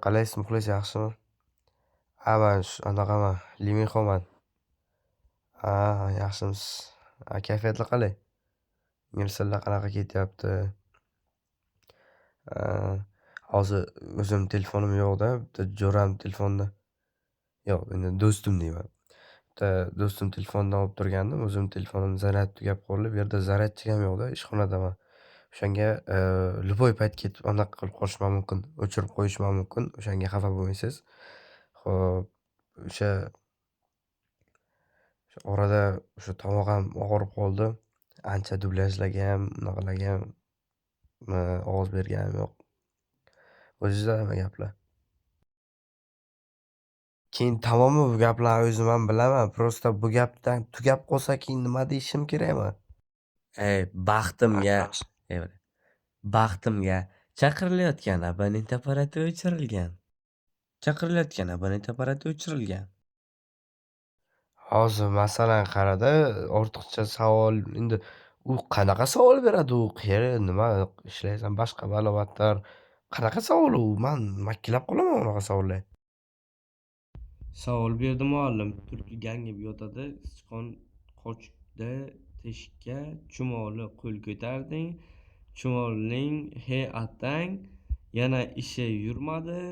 Qalaysiz Muxlis, yaxshimi? Man anaqaman, Liminxo'man. Yaxshimisiz? Kayfiyatlar qalay? Ingliz qanaqa ketyapti? Hozir o'zim telefonim yo'q-da, bitta jo'ram telefonda. Yo'q, endi do'stim deyman. Bitta do'stim telefonidan olib turgandim. O'zim telefonim zaryadi tugab qoldi. Bu yerda zaryadchik ham yo'q-da, ishxonadaman. O'shanga любой payt ketib anaqa qilib qolishim mumkin, o'chirib qo'yishim mumkin. O'shanga xafa bo'lmaysiz. Xo'p, o'sha orada o'sha tomoq ham og'rib qoldi. Ancha dublyajlagan, unaqalagan, ovoz berganim yo'q. O'zingizda nima gaplar? Keyin tamommi bu gaplarni o'zim ham bilaman. Prosta bu gapdan tugab qolsa keyin nima deyishim kerakmi? Baxtimga, baxtimga chaqirilayotgan abonent apparati o'chirilgan. Hozir masalan qarada, ortiqcha savol endi u qanaqa savol beradi u? Nima ishlaysan, boshqa balobatlar. Qanaqa savol u? Men makkilab qolaman unaqa savollar. Savol berdi muallim. Tulki gangib yotadi, sichqon qochdi teshikka, chumoli qo'l ko'tarding, chumolining he atang, yana ishi yurmadi,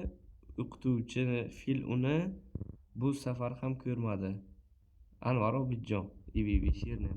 o'qituvchi fil uni bu safar ham ko'rmadi. Anvar Obidjon, she'rni